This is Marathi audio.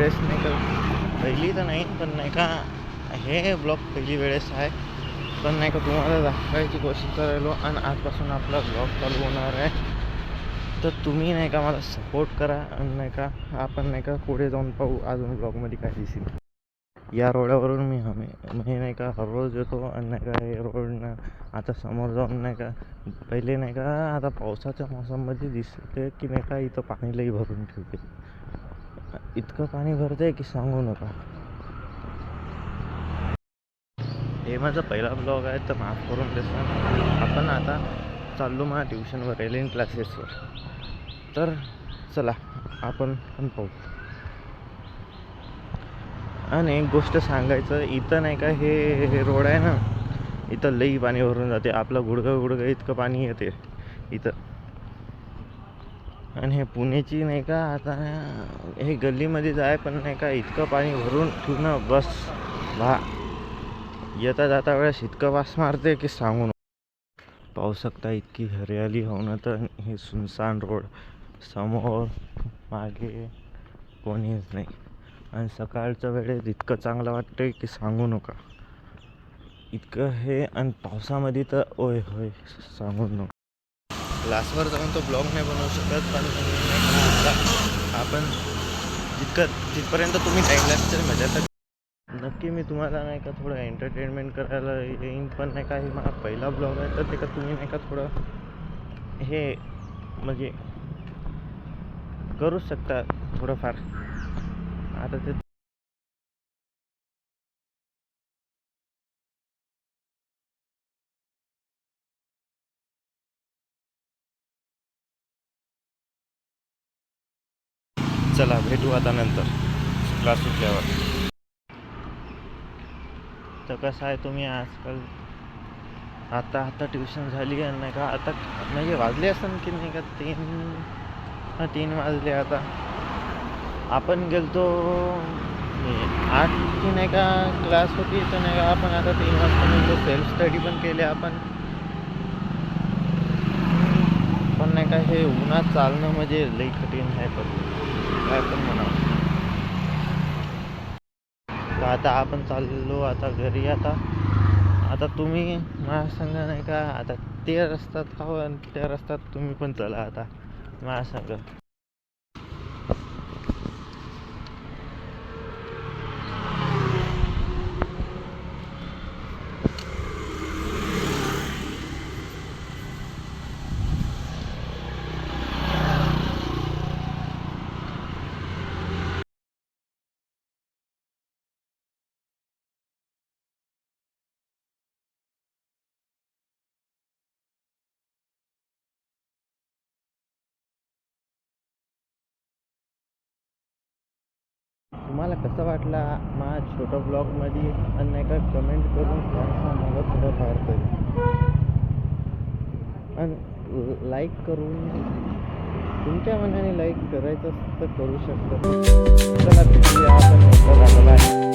वेळेस नाही का, पहिली तर नाही पण नाही का हे ब्लॉग पहिली वेळेस आहे, पण नाही का तुम्हाला दाखवायची कोशिश करायलो. आणि आजपासून आपला ब्लॉग चालू होणार आहे, तर तुम्ही नाही का मला सपोर्ट करा. आणि नाही का आपण नाही का पुढे जाऊन पाहू अजून ब्लॉगमध्ये काय दिसेल. या रोडावरून मी म्हणजे नाही का हर रोज येतो. आणि नाही का हे रोडनं आता समोर जाऊन नाही का पहिले नाही का आता पावसाच्या मोसममध्ये दिसते की नाही का इथं पाणी लई भरून ठेवते. इतकं पाणी भरते की सांगू नका. हे माझा पहिला ब्लॉग आहे तर माफ करून देसान. आपण आता चाललो माझ्या ट्युशनवर, एलियन क्लासेसवर. तर चला आपण पण पाहू. आणि एक गोष्ट सांगायचं, इथं नाही का हे रोड आहे ना, इथं लई पाणी भरून जाते. आपलं गुडघं इतकं पाणी येते इथं. आणि हे पुण्याची नाही का आता हे गल्लीमध्येच आहे, पण नाही का इतकं पाणी भरून ठेवणं बस येता जाता वेळेस इतकं वास मारते की सांगू नको. पाहू शकता इतकी हरियाली होणं. तर हे सुनसान रोड, समोर मागे कोणीच नाही. आणि सकाळच्या वेळेत इतकं चांगलं वाटतं की सांगू नका. इतकं हे, आणि पावसामध्ये तर ओय होय सांगू नका. क्लासवर जाऊन तो ब्लॉग नाही बनवू शकत, पण आपण जिथपर्यंत तुम्ही टाईमलॅपच्या मजा तर नक्की मी तुम्हाला नाही का थोडं एंटरटेनमेंट करायला येईन. पण नाही का हे माझा पहिला ब्लॉग आहे, तर ते का तुम्ही नाही का थोडं हे म्हणजे करू शकता थोडंफार. आता ते चला भेटू आता नंतर क्लास सुटल्यावर. तर कसं आहे, तुम्ही आजकाल आता ट्युशन झाली आहे नाही का, आता म्हणजे वाजले असं की नाही का 3 वाजले. आता आपण गेलतो 8 की नाही का क्लास होती, तर नाही का आपण आता 3 वाजता निघलो. सेल्फ स्टडी पण केले आपण. पण नाही का हे उन्हात चालणं म्हणजे लई कठीण आहे. पण काय पण म्हणावं. तर आता आपण चाललो आता घरी. आता तुम्ही माझ्या संग नाही का आता ते रस्त्यात आहो, आणि त्या रस्त्यात तुम्ही पण चला आता माझ्या संग. तुम्हाला कसं वाटला माझ्या छोट्या ब्लॉगमध्ये, आणि नाही का कमेंट करून सांगा मला थोडंफार तरी. आणि लाईक करून, तुमच्या मनाने लाईक करायचं तर करू शकता. चला भेटूया आपण. बाय.